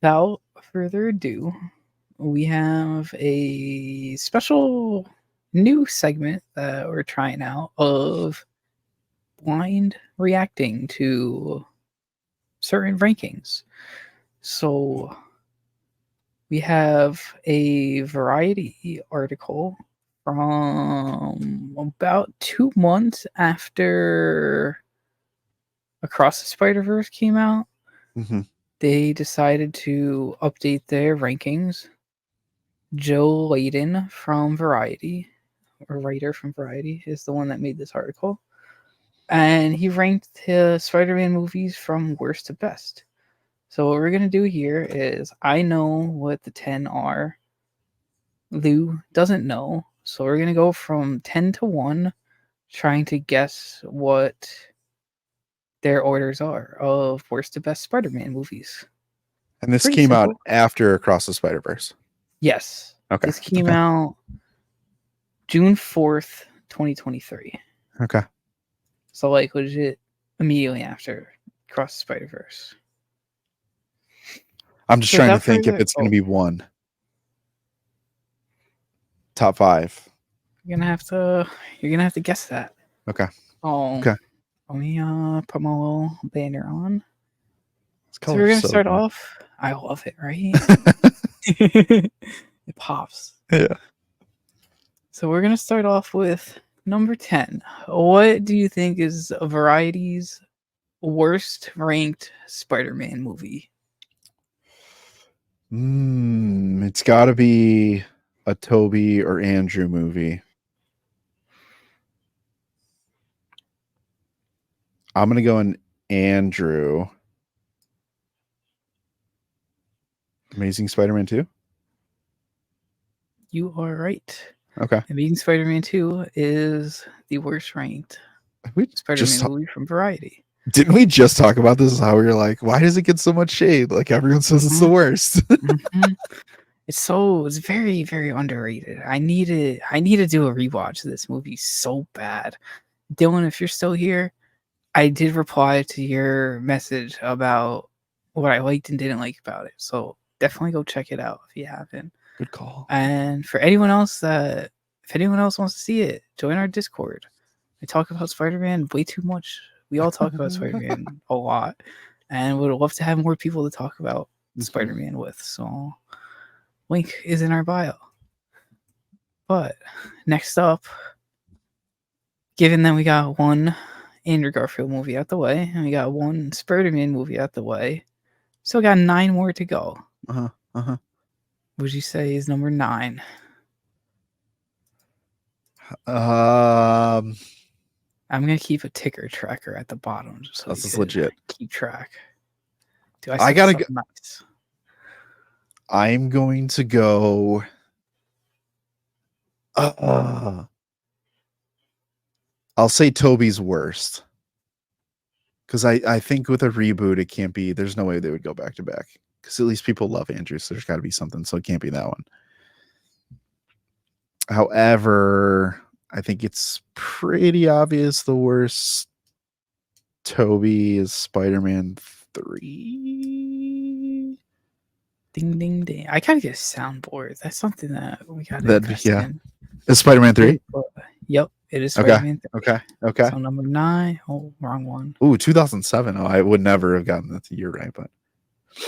without further ado, we have a special new segment that we're trying out of blind reacting to certain rankings. So we have a variety article from about 2 months after Across the Spider-Verse came out. Mm-hmm. They decided to update their rankings. Joe Layden from Variety, or writer from Variety, is the one that made this article. And he ranked his Spider-Man movies from worst to best. So what we're gonna do here is I know what the 10 are. Lou doesn't know. So we're gonna go from 10 to 1, trying to guess what their orders are of worst to best Spider-Man movies. And this Pretty came out simple. after Across the Spider-Verse. Yes. Okay. This came out June 4th, 2023. Okay. So like legit immediately after Cross the Spider-Verse. I'm just So trying to without think if further it's going to be one. Top 5. you're gonna have to guess that. Okay. Oh, Okay. let me put my little banner on. This So we're color's gonna so start good. off. I love it, right? It pops. Yeah. So we're gonna start off with number 10. What do you think is a Variety's worst ranked Spider-Man movie? It's got to be a Toby or Andrew movie. I'm going to go in Andrew. Amazing Spider-Man 2? You are right. Okay. Amazing Spider-Man 2 is the worst ranked We Spider-Man movie from Variety. didn't we just talk about this? How we were like, why does it get so much shade? Like everyone says it's the worst. It's very, very underrated. I need to do a rewatch of this movie so bad. Dylan, if you're still here, I did reply to your message about what I liked and didn't like about it. So definitely go check it out if you haven't. Good call. And for anyone else if anyone else wants to see it, join our Discord. I talk about Spider-Man way too much. We all talk about Spider-Man a lot, and would love to have more people to talk about Spider-Man with. So, link is in our bio. But next up, given that we got one Andrew Garfield movie out the way, and we got one Spider-Man movie out the way, still got 9 more to go. Would you say is number 9? I'm gonna keep a ticker tracker at the bottom just so this you is can legit. keep track. Do I gotta go. Nice? I'm going to go. I'll say Toby's worst. Because I think with a reboot, it can't be. There's no way they would go back to back. Because at least people love Andrew, so there's got to be something. So it can't be that one. However, I think it's pretty obvious the worst Toby is Spider-Man 3. Ding ding ding! I gotta get a soundboard. That's something that we gotta invest in. It's Spider-Man 3. Yep, it is Spider-Man 3. Okay. So number 9. Oh, wrong one. Ooh, 2007. Oh, I would never have gotten that year right, but.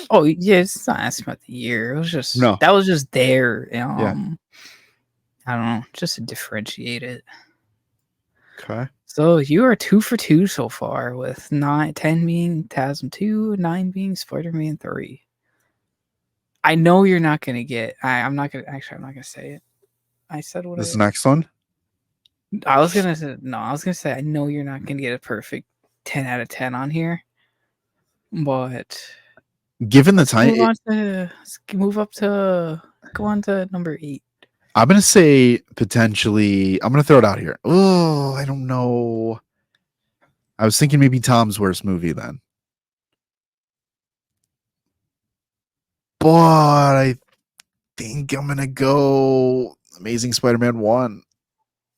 Oh yeah, it's not asking about the year. It was just that was just there. Yeah. I don't know, just to differentiate it. Okay. So you are 2 for 2 so far, with 10 being TASM 2, 9 being Spider-Man 3. I know you're not gonna get. I'm not gonna say it. I said what. This next one. I was gonna say I know you're not gonna get a perfect 10 out of 10 on here, but given the time, go on to number 8. I'm gonna say potentially. I'm gonna throw it out here. Oh, I don't know. I was thinking maybe Tom's worst movie then, but I think I'm gonna go Amazing Spider-Man 1.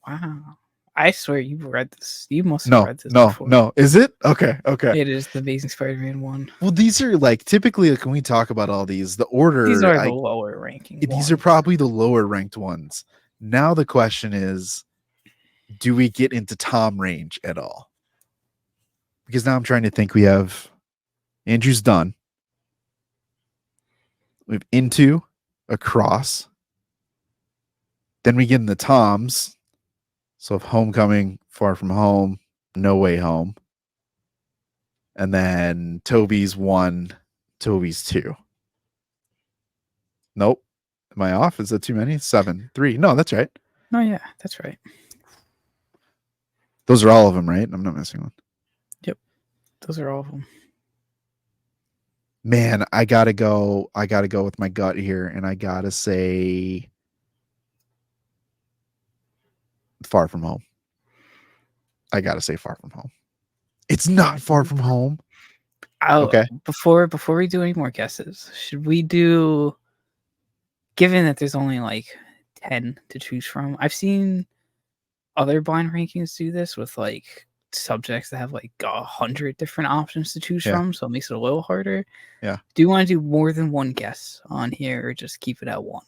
Wow. I swear you've read this. You must have No, read this no, before. no. Is it? Okay, okay. It is the Amazing Spider-Man one. Well, these are like typically like when we talk about all these, the These order are the I lower ranking these are ones. probably the lower ranked ones. Now the question is, do we get into Tom range at all? Because now I'm trying to think. We have Andrew's done. We have Into, Across. Then we get in the Toms. So if Homecoming, Far From Home, No Way Home. And then Toby's 1, Toby's 2. Nope. Am I off? Is that too many? 7, 3. No, that's right. Oh yeah, that's right. Those are all of them, right? I'm not missing one. Yep, those are all of them. Man, I gotta go with my gut here, and I gotta say Far From Home. I gotta say Far From Home. It's not Far From Home. Okay. Before we do any more guesses, should we do? Given that there's only like 10 to choose from, I've seen other blind rankings do this with like subjects that have like 100 different options to choose from, so it makes it a little harder. Yeah. Do you want to do more than one guess on here, or just keep it at one?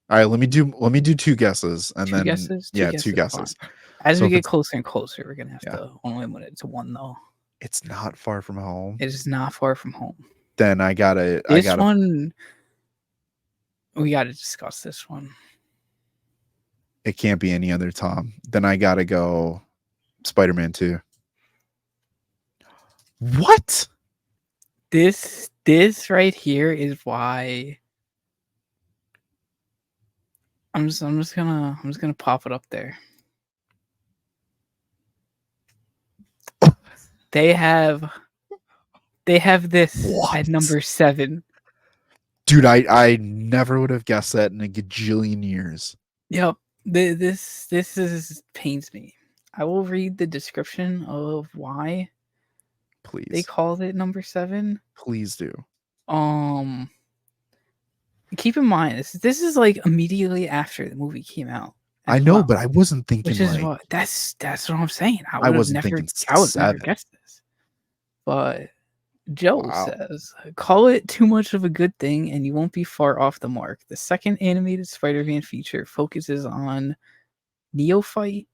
All right, let me do 2 guesses and then Guesses? two guesses. Fine. As So we if get it's closer and closer, we're gonna have to only limit it to one though. it's not Far From Home, It is not Far From Home. then I gotta one we gotta discuss this one. it can't be any other Tom. Then I gotta go Spider-Man 2. What? This right here is why I'm just gonna pop it up there. They have this at number 7. Dude, I never would have guessed that in a gajillion years. Yep. This is pains me. I will read the description of why Please. they called it number 7. Please do. Keep in mind this is like immediately after the movie came out. I know, but I wasn't thinking which is like what that's what I'm saying. I wasn't thinking I would never 7. guess this. But Joe Wow. says, call it too much of a good thing and you won't be far off the mark. The second animated Spider-Man feature focuses on neophyte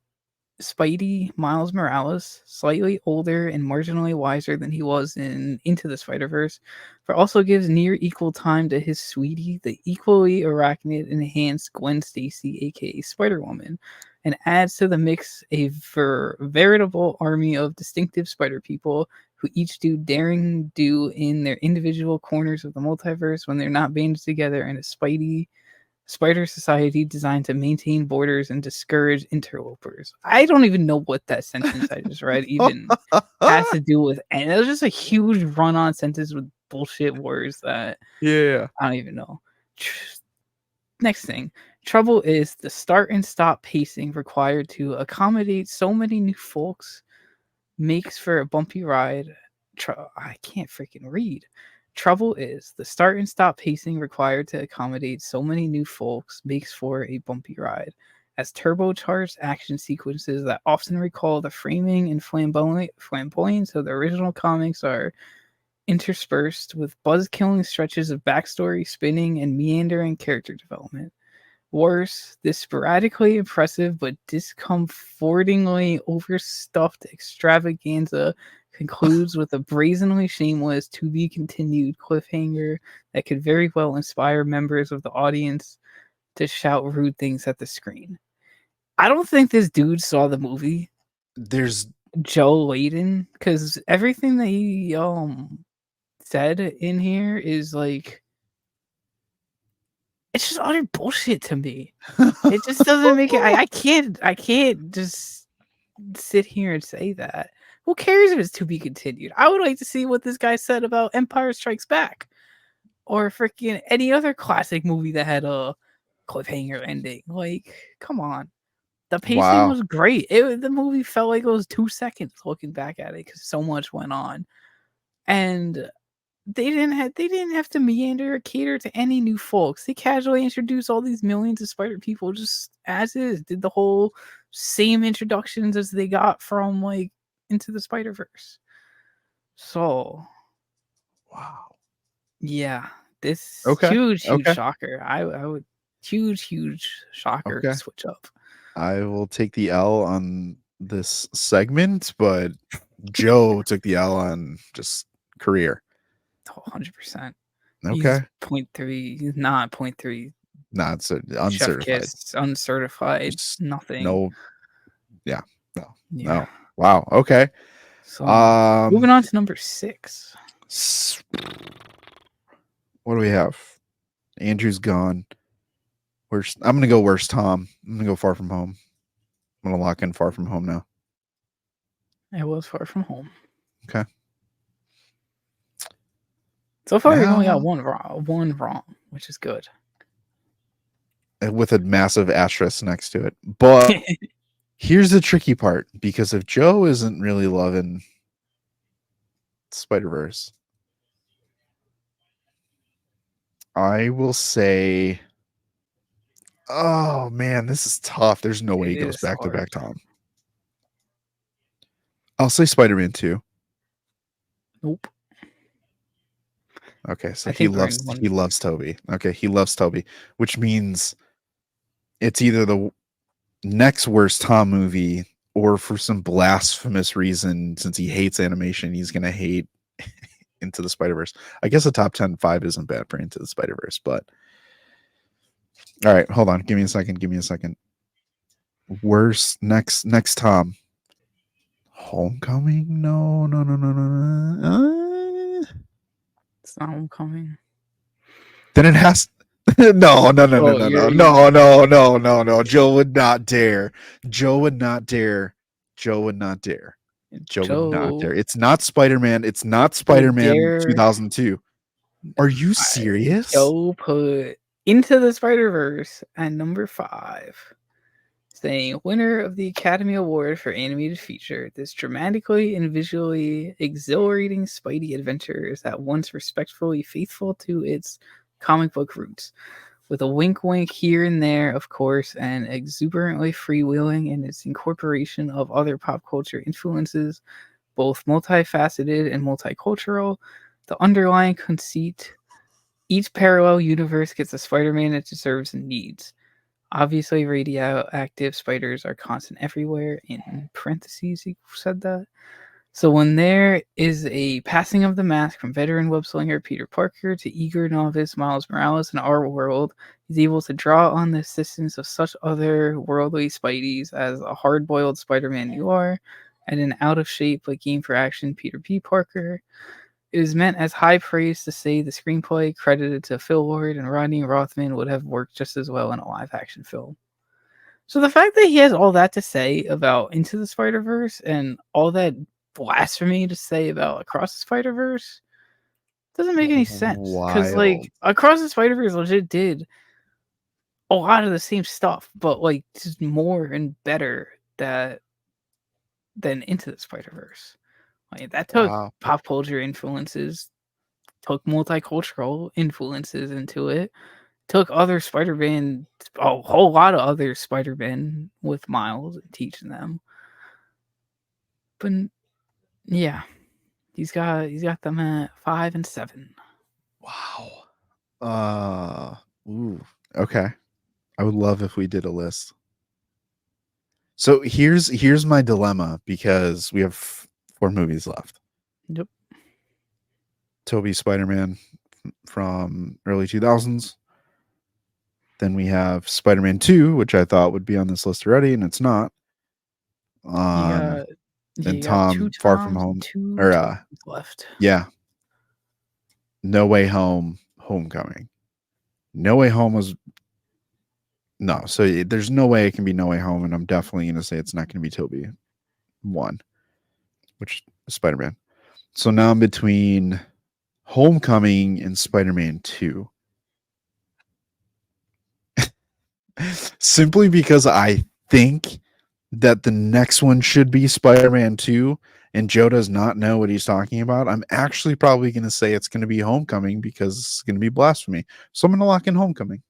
Spidey Miles Morales, slightly older and marginally wiser than he was in Into the Spider-Verse, but also gives near equal time to his sweetie, the equally arachnid enhanced Gwen Stacy, aka Spider-Woman, and adds to the mix a veritable army of distinctive spider people who each do daring do in their individual corners of the multiverse when they're not banded together in a spider society designed to maintain borders and discourage interlopers. I don't even know what that sentence I just read even has to do with, and it was just a huge run-on sentence with bullshit words that Yeah. I don't even know. Next thing, trouble is the start and stop pacing required to accommodate so many new folks makes for a bumpy ride. I can't freaking read. Trouble is the start and stop pacing required to accommodate so many new folks makes for a bumpy ride, as turbocharged action sequences that often recall the framing and flamboyance of the original comics are interspersed with buzz-killing stretches of backstory, spinning, and meandering character development. Worse, this sporadically impressive but discomfortingly overstuffed extravaganza concludes with a brazenly shameless to be continued cliffhanger that could very well inspire members of the audience to shout rude things at the screen. I don't think this dude saw the movie. There's Joe Layden, because everything that he said in here is like, it's just utter bullshit to me. It just doesn't make it. I can't just sit here and say that. Who cares if it's to be continued? I would like to see what this guy said about Empire Strikes Back, or freaking any other classic movie that had a cliffhanger ending. Like, come on. The pacing was great. The movie felt like it was 2 seconds looking back at it because so much went on, and they didn't have to meander or cater to any new folks. They casually introduced all these millions of spider people just as is. Did the whole same introductions as they got from like Into the Spider-Verse. So Wow. yeah, this Okay. huge Okay. shocker. I would huge shocker Okay. switch up. I will take the L on this segment, but Joe took the L on just career. 100%. He's Okay. 0.3. He's not 0.3. Not so Chef uncertified. kiss, uncertified, Just nothing. no. Yeah. No. Yeah. No. Wow. Okay. So moving Um. on to number 6. What do we have? Andrew's gone. Worst. I'm gonna go worst Tom. I'm gonna go Far From Home. I'm gonna lock in Far From Home now. It was Far From Home. Okay. So far, we've only Now got one wrong, which is good. with a massive asterisk next to it. But here's the tricky part, because if Joe isn't really loving Spider-Verse, I will say, oh man, this is tough. There's no way It he goes is back to back, hard. Tom. I'll say Spider-Man 2. Nope. Okay, so I think we're in one he piece. loves Toby. Okay, he loves Toby, which means it's either the next worst Tom movie, or for some blasphemous reason, since he hates animation, he's gonna hate Into the Spider-Verse. I guess a top 10 5 isn't bad for Into the Spider-Verse, but all right, hold on. Give me a second. Give me a second. Worst next Tom. Homecoming? No, no, no, no, no, no. It's not Homecoming. Then it has. No, no, no, no, Oh, no, you're no, you're no, no, no, no, no. Joe would not dare. Joe would not dare. Joe would not dare. Joe would not Joe. dare. It's not Spider-Man. It's not Would Spider-Man dare 2002. Are you serious? Joe put Into the Spider-Verse at number 5, saying winner of the Academy Award for Animated Feature, this dramatically and visually exhilarating Spidey adventure is at once respectfully faithful to its comic book roots, with a wink wink here and there, of course, and exuberantly freewheeling in its incorporation of other pop culture influences, both multifaceted and multicultural. The underlying conceit: each parallel universe gets the Spider-Man it deserves and needs. Obviously, radioactive spiders are constant everywhere. In parentheses, he said that. So when there is a passing of the mask from veteran web slinger Peter Parker to eager novice Miles Morales in our world, he's able to draw on the assistance of such otherworldly Spideys as a hard-boiled Spider-Man you are, and an out-of-shape but game for action Peter P. Parker. It is meant as high praise to say the screenplay, credited to Phil Lord and Rodney Rothman, would have worked just as well in a live-action film. So the fact that he has all that to say about Into the Spider-Verse and all that blasphemy to say about Across the Spider-Verse doesn't make any sense. Because, Wild. like, Across the Spider-Verse legit did a lot of the same stuff, but, like, just more and better than Into the Spider-Verse. Like, that took Wow. pop culture influences, took multicultural influences into it, took other Spider-Man, a whole lot of other Spider-Man with Miles and teaching them. But yeah, he's got them at 5 and 7. Wow. Ooh. Okay. I would love if we did a list. So here's my dilemma, because we have 4 movies left. Yep. Toby Spider-Man from early 2000s. Then we have Spider-Man 2, which I thought would be on this list already, and it's not. You got Then you got 2 Tom Far From Toms and Home, 2 or Tobies left. yeah, No Way Home, Homecoming. No Way Home was no, so there's no way it can be No Way Home, and I'm definitely going to say it's not going to be Toby 1, which is Spider-Man. So now I'm between Homecoming and Spider-Man 2. Simply because I think that the next one should be Spider-Man 2, and Joe does not know what he's talking about. I'm actually probably going to say it's going to be Homecoming, because it's going to be blasphemy. So I'm going to lock in Homecoming.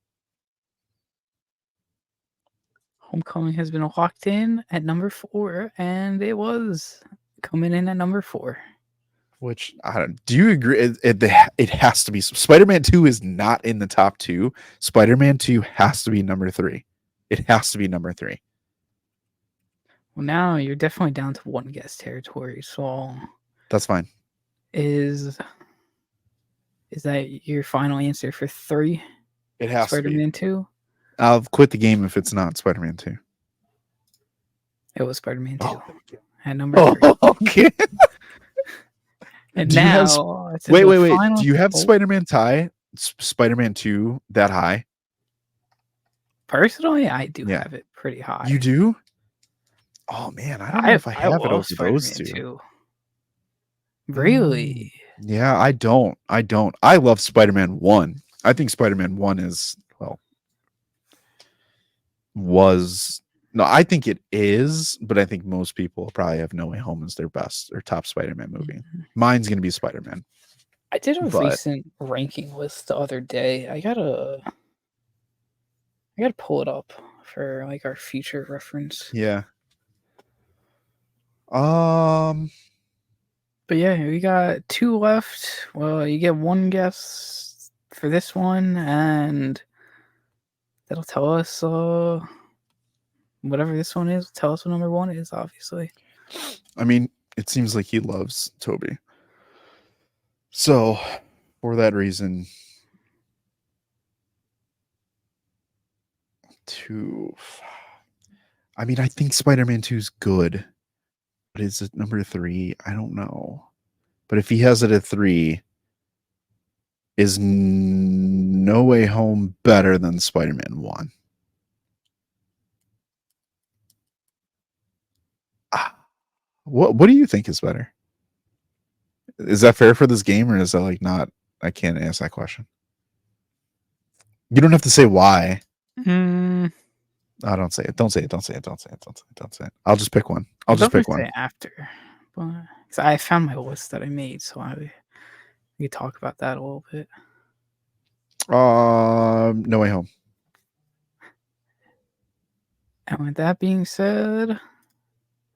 Homecoming has been locked in at number 4, and it was coming in at number 4. Which I don't. Do you agree? It has to be. Spider-Man 2 is not in the top 2. Spider-Man 2 has to be number 3. It has to be number 3. Well, now you're definitely down to one guess territory. So That's fine. is that your final answer for 3? It has to be. Spider-Man 2? I'll quit the game if it's not Spider-Man 2. It was Spider-Man 2 Oh. at number 3. Okay. And Do you have now, wait. final- Do you have oh, Spider-Man Spider-Man 2 that high? Personally, I do Yeah. have it pretty high. You do? Oh man, I don't know if I have it love over those Spider-Man two. 2. Really? Yeah, I don't. I love Spider-Man 1. I think Spider-Man 1 is, well, no, I think it is, but I think most people probably have No Way Home as their best or top Spider-Man movie. Mine's gonna be Spider-Man. I did a recent ranking list the other day. I gotta pull it up for like our future reference. Yeah. But yeah, we got 2 left. Well, you get 1 guess for this one, and that'll tell us whatever this one is. Tell us what number 1 is, obviously. I mean, it seems like he loves Toby. So, for that reason, 2. I mean, I think Spider-Man 2 is good. But is it number 3? I don't know. But if he has it at 3, is No Way Home better than Spider-Man 1? What do you think is better? Is that fair for this game, or is that like not? I can't ask that question. You don't have to say why. Mm, Oh, don't say it. Don't say it. Don't say it. Don't say it. Don't say it. Don't say it. I'll just pick one. I'll just pick one. Say after, but because I found my list that I made, so we could talk about that a little bit. No Way Home. And with that being said,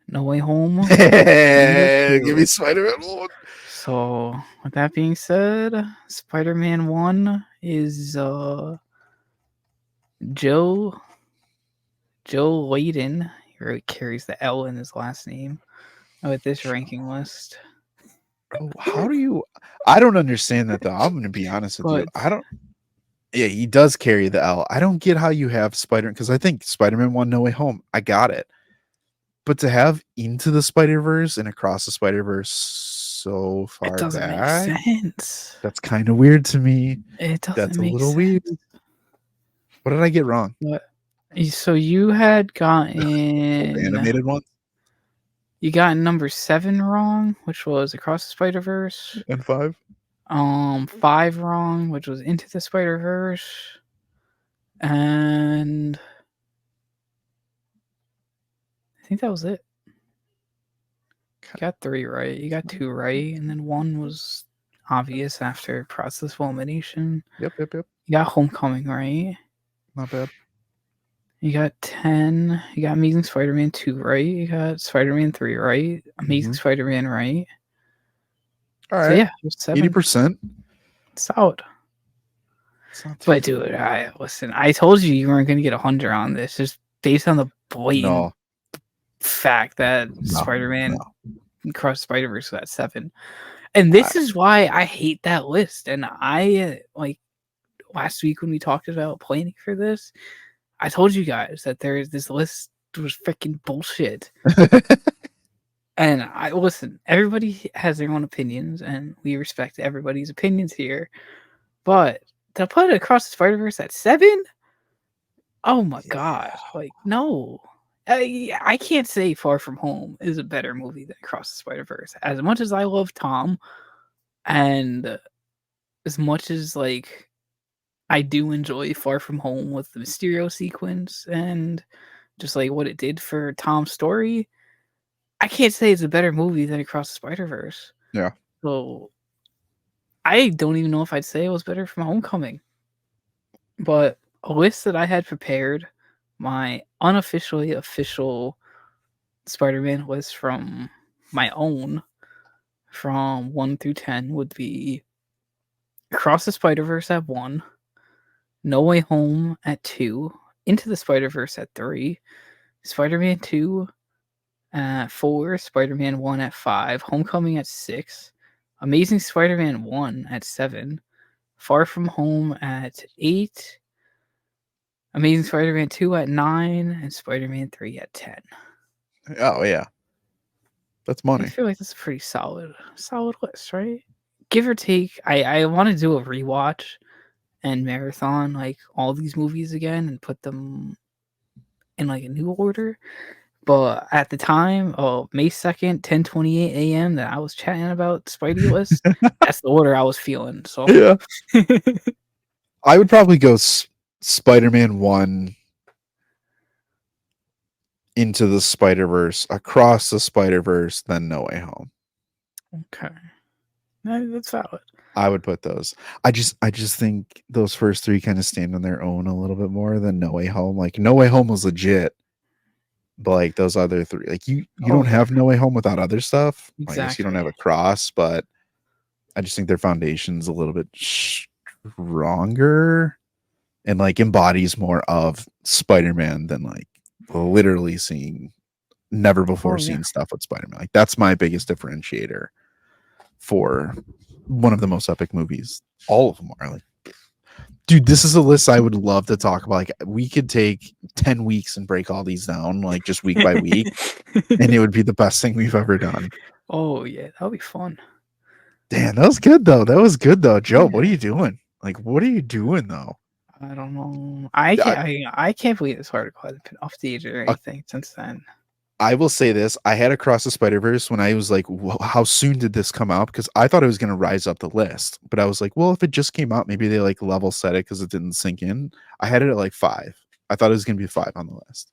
No Way Home. Give me Spider-Man 1. So with that being said, Spider-Man 1 is Joe Layden. He really carries the L in his last name with this ranking list. Oh, how do you? I don't understand that though. I'm going to be honest with you. I don't. Yeah, he does carry the L. I don't get how you have Spider-Man, because I think Spider-Man 1 No Way Home, I got it. But to have Into the Spider-Verse and Across the Spider-Verse so far it doesn't back, make sense. That's kind of weird to me. It doesn't That's a make little sense. weird. What did I get wrong? What? So you had gotten animated one. You got number 7 wrong, which was Across the Spider-Verse. And 5. 5 wrong, which was Into the Spider-Verse. And I think that was it. You got 3 right. You got 2 right, and then 1 was obvious after process of elimination. Yep. You got Homecoming right. Not bad. You got 10. You got Amazing Spider-Man 2 right. You got Spider-Man 3 right. Amazing Spider-Man right. All right. So yeah, 80%. Solid. But dude, listen, I told you weren't going to get 100 on this, just based on the blatant fact that Spider-Man Across Spider-Verse got 7. And this is why I hate that list. And I, like, last week when we talked about planning for this, I told you guys that this list was freaking bullshit. And listen, everybody has their own opinions, and we respect everybody's opinions here. But to put it Across the Spider-Verse at 7? Oh my god. Like, no. I can't say Far From Home is a better movie than Across the Spider-Verse. As much as I love Tom, and as much as, like, I do enjoy Far From Home with the Mysterio sequence and just, like, what it did for Tom's story, I can't say it's a better movie than Across the Spider-Verse. Yeah. So I don't even know if I'd say it was better from Homecoming. But a list that I had prepared My unofficially official Spider-Man was from my own, from 1 through 10 would be Across the Spider-Verse at 1, No Way Home at 2, Into the Spider-Verse at 3, Spider-Man 2 at 4, Spider-Man 1 at 5, Homecoming at 6, Amazing Spider-Man 1 at 7, Far From Home at 8, Amazing Spider-Man 2 at 9, and Spider-Man 3 at 10. Oh yeah, that's I money. feel like that's a pretty solid list, right? Give or take. I want to do a rewatch and marathon like all these movies again and put them in like a new order. But at the time, May 2nd, 10:28 a.m. that I was chatting about Spidey list, that's the order I was feeling. So Yeah, I would probably go Spider-Man 1, Into the Spider-Verse, Across the Spider-Verse, then No Way Home. okay. No, that's valid. I would put those. I just think those first three kind of stand on their own a little bit more than No Way Home. Like No Way Home was legit, but like those other three, like you Oh don't yeah, have No Way Home without other stuff. I guess you don't have exactly. Across, but I just think their foundation's a little bit stronger and like embodies more of Spider-Man than like literally seeing never before Oh yeah. seen stuff with Spider-Man. Like that's my biggest differentiator for one of the most epic movies. All of them are like, dude, this is a list I would love to talk about. Like we could take 10 weeks and break all these down, like just week by week, and it would be the best thing we've ever done. Oh yeah, that'll be fun. Damn, that was good though. That was good though. Joe, what are Yeah. you doing? Like, what are you doing though? I don't know. I I, can't. I can't believe this article hasn't been updated or anything since then. I will say this: I had Across the Spider-Verse when I was like, "How soon did this come out?" Because I thought it was going to rise up the list, but I was like, "Well, if it just came out, maybe they like level set it because it didn't sink in." I had it at like 5. I thought it was going to be 5 on the list,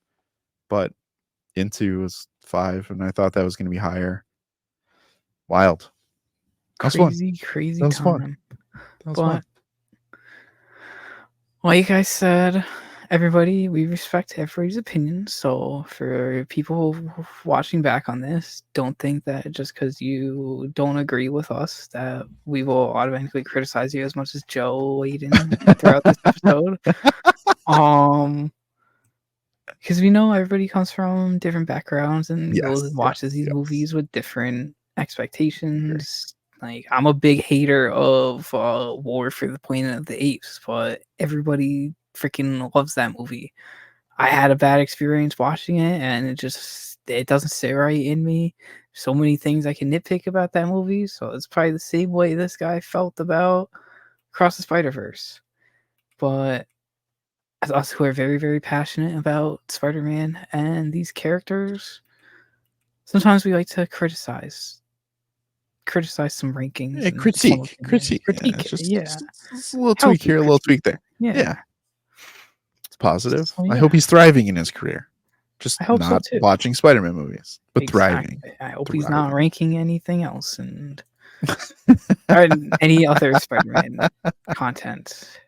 but Into was 5, and I thought that was going to be higher. Wild. That was fun. Crazy, crazy That was fun. time. That was fun. But like I said, everybody, we respect everybody's opinion. So for people watching back on this, don't think that just because you don't agree with us that we will automatically criticize you as much as Joe Aiden throughout this episode. Because we know everybody comes from different backgrounds and goes Yes, and yes, watches these yes. movies with different Agree. expectations. Like I'm a big hater of War for the Planet of the Apes, but everybody freaking loves that movie. I had a bad experience watching it, and it doesn't sit right in me. So many things I can nitpick about that movie, so it's probably the same way this guy felt about Across the Spider-Verse. But as us who are very, very passionate about Spider-Man and these characters, sometimes we like to criticize some rankings Yeah, and some opinions. critique. Yeah, Critique it, yeah. it's a little tweak Healthy here, a little tweak critique. there. Yeah. Yeah, it's positive. So I hope yeah, he's thriving in his career. Just I hope so not too. watching Spider-Man movies, but thriving. Exactly. I hope he's not Thriving. ranking anything else and or any other Spider-Man content.